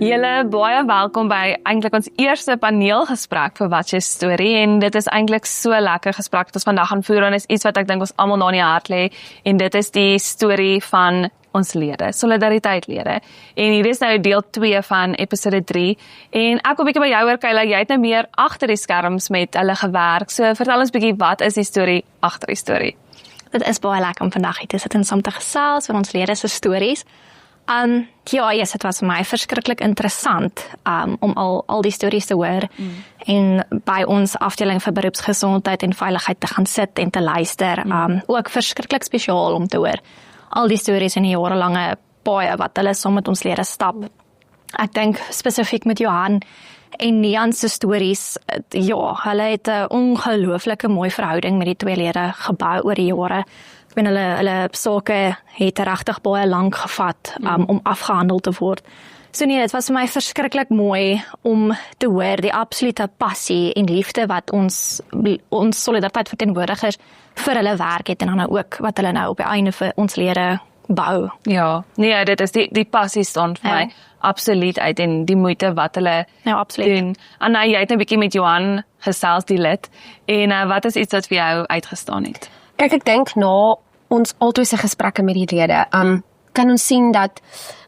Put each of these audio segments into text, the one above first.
Julle baie welkom by eintlik ons eerste paneelgesprek vir Wat Jou Storie en dit is eintlik so lekker gesprek wat ons vandag gaan voer en is iets wat ek dink ons almal na in die hart lê en dit is die storie van ons lede, solidaritetslede. En hier is nou deel 2 van episode 3 en ek wil bietjie by jou hoor Kayla, jy het nou meer agter die skerms met hulle gewerk. So vertel ons bietjie wat is die storie agter die storie? Dit is baie lekker om vandag hier te sit en saam te gesels van ons lede se stories. Dit was vir my verskriklik interessant om al die stories te hoor en by ons afdeling vir beroepsgesondheid en veiligheid te gaan sit en te luister. Ook verskriklik spesiaal om te hoor. Al die stories en die jarelange paaie wat hulle saam met ons lede stap. Ek dink spesifiek met Johan en Nian se stories, hulle het 'n ongelooflike mooi verhouding met die twee lede gebou oor die jare. Ek meen hulle sake het regtig baie lank gevat om afgehandel te word. So nee, dit was vir my verskriklik mooi om te hoor die absolute passie en liefde wat ons solidariteit verteenwoordigers vir hulle werk het en dan ook wat hulle nou op die einde vir ons lede bou. Ja, nee, dit is die passie staan vir my absoluut uit en die moeite wat hulle doen. Anna, jy het 'n bietjie met Johan gesels die lid en wat is iets wat vir jou uitgestaan het? Kyk, ek dink na ons altyd se gesprekke met die lede, kan ons sien dat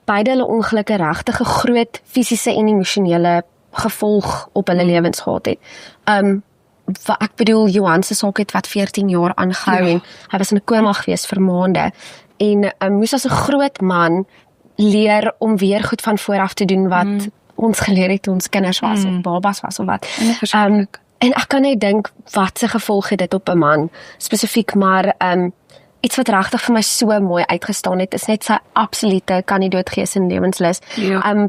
beide hulle ongelukke regtig 'n groot fisiese en emosionele gevolg op hulle lewens gehad het. Ek bedoel, Johan se saak het wat 14 jaar aangehou en hy was in 'n koma gewees vir maande en moes as 'n groot man leer om weer goed van vooraf te doen wat ons geleer het toe ons kinders was of babas was of wat. En ek kan net dink wat se gevolge dit op 'n man spesifiek, maar iets wat regtig vir my so mooi uitgestaan het is net sy absolute kan nie doodgees in lewenslus.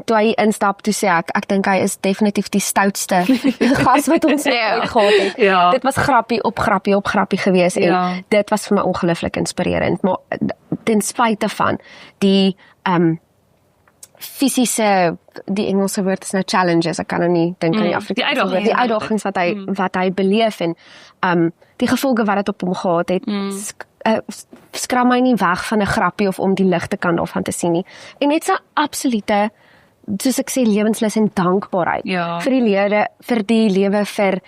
Toe hy instap, toe sê ek dink hy is definitief die stoutste gas wat ons gehad het. Dit was grappie op grappie gewees en dit was vir my ongelooflik inspirerend, maar ten spyte van die fisiese, die Engelse woord is nou challenges, ek kan nou nie dink aan die Afrikaanse woord, die uitdagings wat hy beleef en die gevolge wat dit op hom gehad het, skram my nie weg van 'n grappie of om die ligte kant daarvan te sien nie. En net so absolute, soos ek sê, lewenslus en dankbaarheid vir die lede, vir die lewe, vir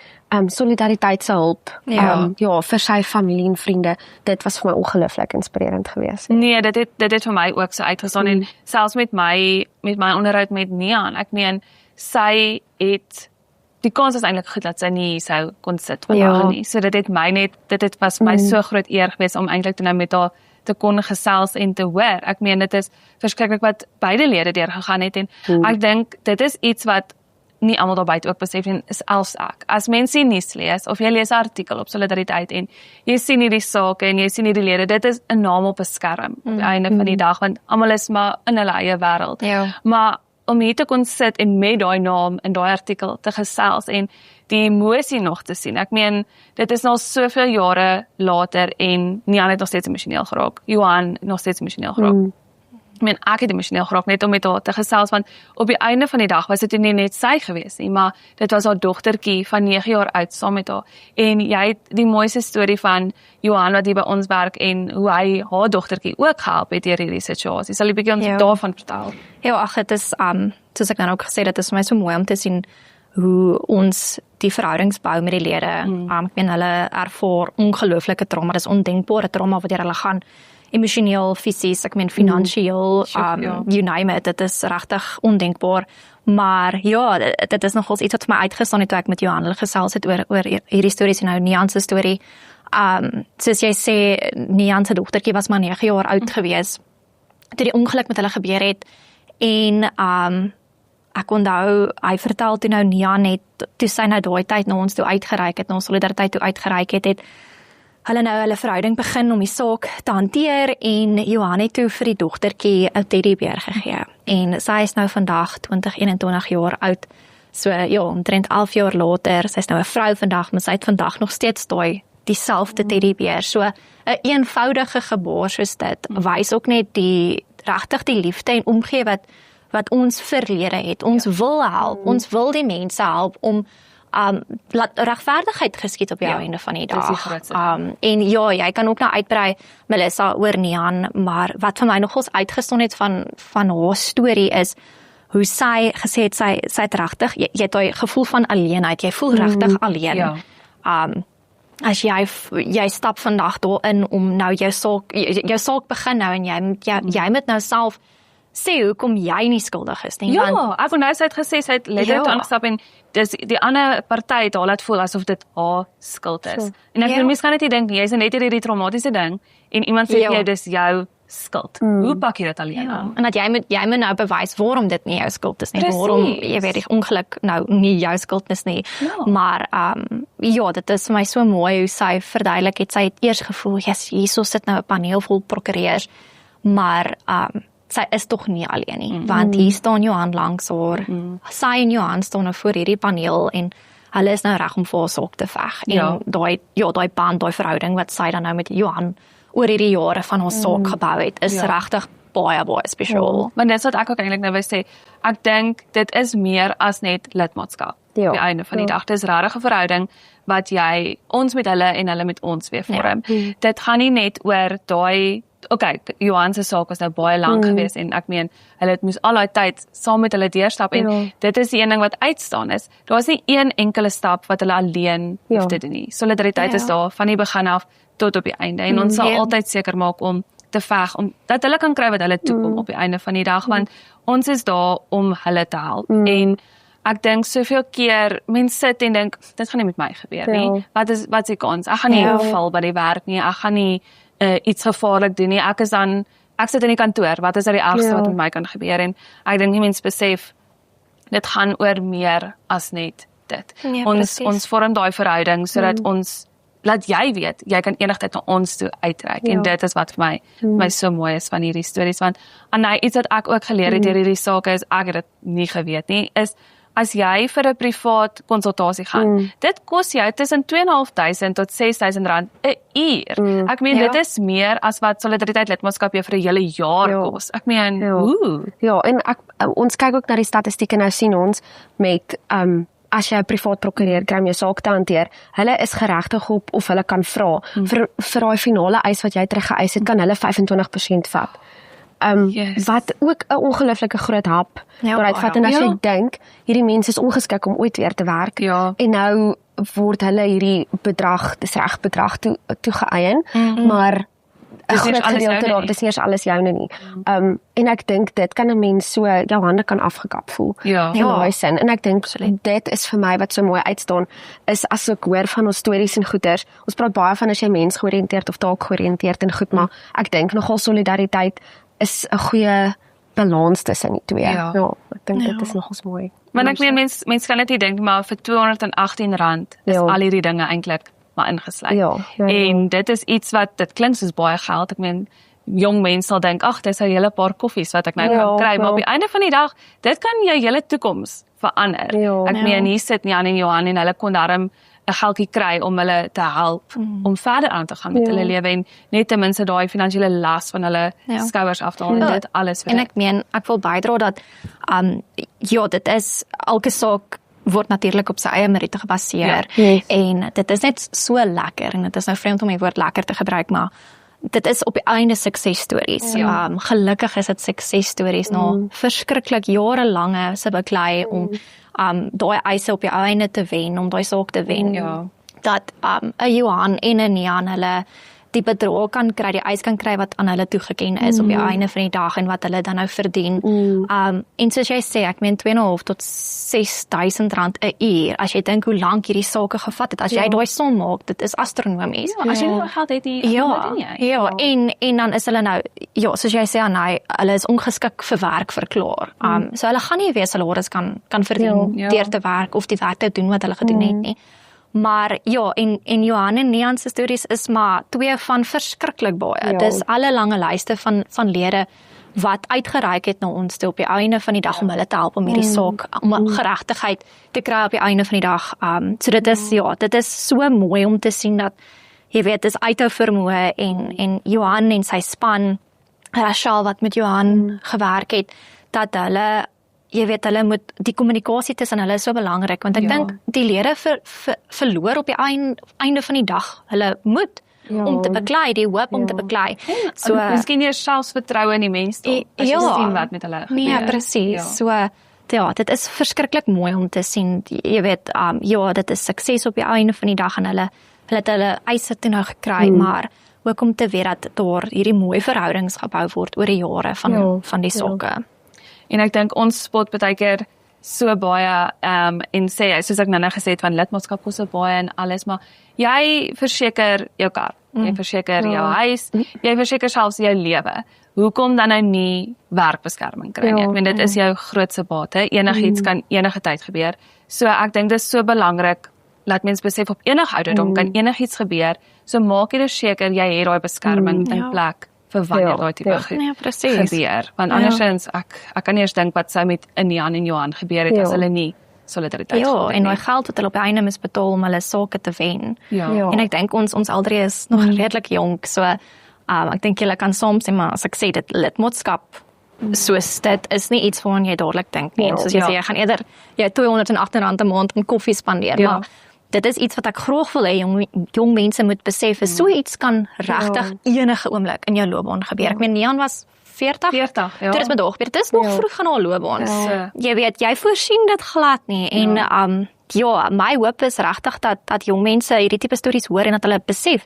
solidariteit se hulp, vir sy familie en vriende. Dit was vir my ongelooflik inspirerend geweest. Nee, dit het vir my ook so uitgestaan en selfs met my onderhoud met Nian, ek meen, sy het die kans is eintlik goed dat sy nie sou kon sit vandag nie. So dit was my so groot eer geweest om eintlik nou met haar te kon gesels en te hoor. Ek meen, dit is verskriklik wat beide lede deurgegaan het en ek dink dit is iets wat nie almal daar buite ook besef en is selfs ek. As mense nuus lees of jy lees 'n artikel op solidariteit en jy sien hierdie sake en jy sien hierdie lede, dit is 'n naam op 'n skerm op die einde van die dag want almal is maar in hulle eie wêreld. Maar om hier te kon sit en met daai naam in daai artikel te gesels en die emosie nog te sien. Ek meen, dit is nou soveel jare later en Nian het nog steeds emosioneel geraak. Johan nog steeds emosioneel geraak. Ek meen, ek het emosioneel geraak net om met haar te gesels, want op die einde van die dag was dit nie net sy gewees nie, maar dit was haar dogtertjie van 9 jaar oud saam met haar. En jy het die mooiste storie van Johan wat hier by ons werk en hoe hy haar dogtertjie ook gehelp het deur hierdie situasie. Sal jy 'n bietjie ons daarvan vertel? Dit is, soos ek nou ook gesê, dit is vir my so mooi om te sien hoe ons die verhoudings bou met die lede. Ek meen, hulle ervaar ongelooflike trauma, dis ondenkbare trauma wat hulle gaan, emosioneel, fisies, ek meen finansieel, you name it, dit is regtig ondenkbaar, maar dit is nogals iets wat vir my uitgestaan het toe ek met Johan gesels het oor hierdie stories en nou Nian se storie. Soos jy sê, Nian se dogtertjie was maar 9 jaar oud gewees toe die ongeluk met hulle gebeur het en ek onthou, hy vertel toe nou Nian het, toe sy nou daai tyd na ons toe uitgereik het, na ons solidariteit toe uitgereik het hulle nou hulle verhouding begin om die saak te hanteer en Johan het toe vir die dogtertjie 'n teddybeer gegee. En sy is nou vandag 21 jaar oud. So omtrent 11 jaar later, sy is nou 'n vrou vandag, maar sy het vandag nog steeds dieselfde teddybeer. So 'n eenvoudige gebaar soos dit wys ook net regtig die liefde en omgee wat ons verlede het. Ons wil help, ons wil die mense help om laat regverdigheid geskied op jou einde van die dag. En jy kan ook nou uitbrei, Melissa, oor Nian, maar wat vir my nogals uitgestaan het van haar storie is, hoe sy gesê het, sy het regtig, jy het daai gevoel van alleenheid, jy voel regtig alleen. Ja. As jy stap vandag daarin om nou jou saak begin nou en jy moet nou self sê hoekom jy nie skuldig is nie. Ja, ek wou nou sy het gesê sy het letterlik aangestap en dis die ander party het haar laat voel asof dit haar skuld is. En ek mens kan net nie dink jy's net hierdie traumatiese ding en iemand sê jy dis jou skuld. Hoe pak jy dit alleen aan? En dat jy moet nou bewys waarom dit nie jou skuld is nie. Waarom jy weet die ongeluk nou nie jou skuld is nie. Maar dit is vir my so mooi hoe sy verduidelik het. Sy het eers gevoel, hierso sit nou 'n paneel vol prokureurs, maar sy is tog nie alleen nie, want hier staan Johan langs haar. Sy en Johan staan nou voor hierdie paneel en hulle is nou reg om vir haar saak te veg. En daai band, daai verhouding wat sy dan nou met Johan oor hierdie jare van haar saak gebou het, is regtig baie spesiaal. Maar dis wat ek ook eintlik nou wou sê. Ek dink dit is meer as net lidmaatskap. Op die einde van die dag. Dis regtig 'n verhouding wat jy ons met hulle en hulle met ons weer vorm. Dit gaan nie net oor daai Johan se saak was nou baie lank gewees en ek meen hulle moes al daai tyd saam met hulle deurstap en dit is die een ding wat uitstaan is. Daar's nie een enkele stap wat hulle alleen hoef te doen nie. Solidariteit is daar van die begin af tot op die einde en ons sal altyd seker maak om te veg om dat hulle kan kry wat hulle toekom op die einde van die dag want ons is daar om hulle te help en ek dink soveel keer mense sit en dink dit gaan nie met my gebeur nie. Wat is die kans? Ek gaan nie val by die werk nie. Ek gaan nie iets gevaarlik doen nie. Ek sit in die kantoor. Wat is die ergste wat met my kan gebeur? En ek dink nie mense besef dit gaan oor meer as net dit. Ons vorm daai verhouding sodat laat jy weet, jy kan enigtyd na ons toe uitreik en dit is wat vir my so mooi is van hierdie stories want iets wat ek ook geleer het deur hierdie sake is ek het dit nie geweet nie is as jy vir 'n privaat konsultasie gaan, dit kos jou tussen 2.500 tot R6.000 'n uur. Ek meen dit is meer as wat Solidariteit lidmaatskap jou vir 'n hele jaar kos. Ek meen, Ja, en ons kyk ook na die statistieke nou sien ons met as jy 'n privaat prokureur kry om jou saak te hanteer, hulle is geregtig op of hulle kan vra vir daai finale eis wat jy teruggeëis het, kan hulle 25% vat. Wat ook 'n ongelooflike groot hap daaruit vat en as jy dink hierdie mense is ongeskik om ooit weer te werk en nou word hulle hierdie bedrag, dis reg bedrag toegeëien, maar 'n groot gedeelte daar, dis nie eers alles joune nie. En ek dink dit kan 'n mens so jou hande kan afgekap voel. In daai sin. En ek dink dit is vir my wat so mooi uitstaan is as ek hoor van ons stories en goeters. Ons praat baie van as jy mens georiënteerd of taak georiënteerd en goed, maar ek dink nogal solidariteit is 'n goeie balans tussen die twee. Ja, ek dink dit is nogals mooi. Maar ek meen mense kan net nie dink maar vir R218 is al hierdie dinge eintlik maar ingesluit. En dit is iets wat dit klink soos baie geld. Ek meen jong mense sal dink, ag, dis 'n hele paar koffies wat ek nou kan kry, maar op die einde van die dag, dit kan jou hele toekoms verander. Ek meen hier sit Jan en Johan en hulle kon daarom 'n geldjie kry om hulle te help om verder aan te gaan met hulle lewe en net ten minste daai finansiële las van hulle skouers af te haal en dit alles vir. En ek meen, ek wil bydra dat dit is elke saak word natuurlik op sy eie meriete gebaseer en dit is net so lekker en dit is nou vreemd om die woord lekker te gebruik, maar dit is op die einde suksesstories. Gelukkig is dit suksesstories na verskriklik jarelange se beklei om daai eise op die einde te wen, om daai saak te wen. Dat 'n Johan en 'n Jan hulle die bedrag kan kry, die eis kan kry wat aan hulle toegeken is op die einde van die dag en wat hulle dan nou verdien. En soos jy sê, ek meen 2.5 tot R6.000 'n uur. As jy dink hoe lank hierdie sake gevat het, as jy daai som maak, dit is astronomies. As jy nou geld het, en dan is hulle nou, soos jy sê, hulle is ongeskik vir werk verklaar. So hulle gaan nie weer salaris kan verdien deur te werk of die werk te doen wat hulle gedoen het nie. Maar en Johan en Nian se stories is maar twee van verskriklik baie. Dis alle lange lyste van lede wat uitgereik het na ons toe op die einde van die dag om hulle te help om hierdie saak, om geregtigheid te kry op die einde van die dag. So dit is so mooi om te sien dat, jy weet, dis uithou vermoë en Johan en sy span, Rachel wat met Johan gewerk het, dat hulle, jy weet, hulle moet, die kommunikasie tussen hulle is so belangrik, want ek dink die lede verloor op die einde van die dag, hulle moet om te beklei, die hoop om te beklei. So miskien nie selfs vertroue in die mens, as jy sien wat met hulle gebeur. Nee, presies. So ja, dit is verskriklik mooi om te sien. Jy weet, ja, dit is sukses op die einde van die dag en hulle het hulle eise toe nou gekry, maar ook om te weet dat daar hierdie mooi verhoudings gebou word oor die jare van die sokke. En ek dink ons spot baie keer so baie en sê, soos ek nou gesê het, van lidmaatskap kos so baie en alles, maar jy verseker jou kar, jy verseker jou huis, jy verseker selfs jou lewe. Hoekom dan nou nie werkbeskerming kry nie? Ek meen, dit is jou grootste bate. Enigiets kan enige tyd gebeur. So ek dink dit is so belangrik, laat mens besef op enige ouderdom kan enigiets gebeur. So maak jy seker jy het daai beskerming in plek vir wanneer daai tipe gebeur. Want andersins, ek kan nie eens dink wat sou met Jan en Johan gebeur het as hulle nie solidariteit gehad het. En daai geld wat hulle op die einde moes betaal om hulle sake te wen. En ek dink ons al drie is nog redelik jonk, so ek dink julle kan saam sê, maar as ek sê dit lidmaatskap, soos dit is nie iets waaraan jy dadelik dink nie. Soos jy sê, jy gaan eerder jy R208 'n maand om koffie spandeer, maar dit is iets wat ek graag wil hê jong mense moet besef, is so iets kan regtig enige oomblik in jou loopbaan gebeur. Ek meen Jan was 40, toe is met haar gebeur. Dit is nog vroeg in haar loopbaan. Jy weet, jy voorsien dit glad nie en my hoop is regtig dat jong mense hierdie tipe stories hoor en dat hulle besef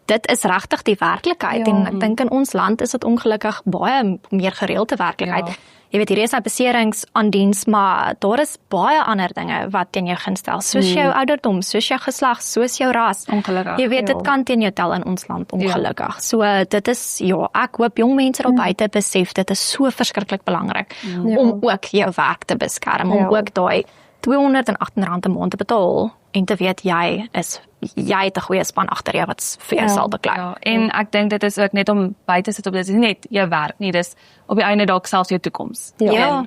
dit is regtig die werklikheid en ek dink in ons land is dit ongelukkig baie meer gereelde werklikheid. Jy weet, hier is beserings aan diens, maar daar is baie ander dinge wat teen jou gaan stel, soos jou ouderdom, soos jou geslag, soos jou ras. Ongelukkig. Jy weet, dit kan teen jou tel in ons land, ongelukkig. So, dit is, ek hoop jong mense daar buite besef, dit is so verskriklik belangrik, om ook jou werk te beskerm, om ook daai R208 'n maand te betaal, en te weet, jy het 'n goeie span agter jou wat vir jou sal beklei. En ek dink dit is ook net om by te sit op, dit is nie net jou werk nie, dis op die einde dalk selfs jou toekoms.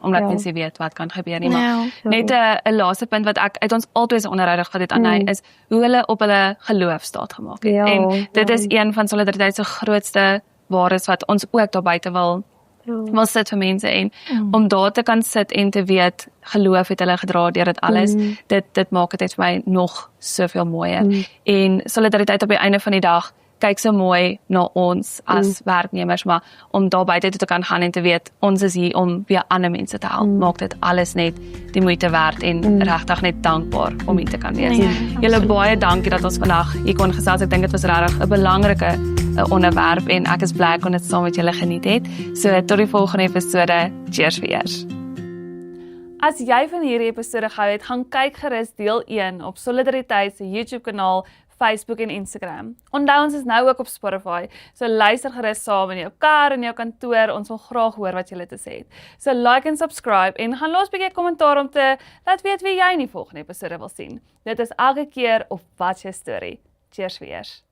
Omdat mense weet wat kan gebeur nie, maar net 'n laaste punt wat ek uit ons altyd se onderhoud gehad het aan is hoe hulle op hulle geloof staat gemaak het. En dit is een van solidariteit se grootste waardes wat ons ook daar buite wil sit vir mense en om daar te kan sit en te weet geloof het hulle gedra deur dit alles, dit maak dit vir my nog soveel mooier. En solidariteit op die einde van die dag kyk so mooi na ons as werknemers, maar om daar buite te kan gaan en te weet ons is hier om weer ander mense te help, maak dit alles net die moeite werd en regtig net dankbaar om hier te kan wees. Julle baie dankie dat ons vandag hier kon gesels. Ek dink dit was regtig 'n belangrike onderwerp en ek is bly ek kon dit saam met julle geniet het. So tot die volgende episode. Cheers vir eers. As jy van hierdie episode gehou het, gaan kyk gerus deel 1 op Solidariteit se YouTube kanaal, Facebook en Instagram. Onthou ons is nou ook op Spotify, so luister gerus saam in jou kar en jou kantoor, ons wil graag hoor wat julle te sê het. So like en subscribe en gaan los 'n bietjie kommentaar om te laat weet wie jy in die volgende episode wil sien. Dit is elke keer op Wat Jou Storie. Cheers vir eers.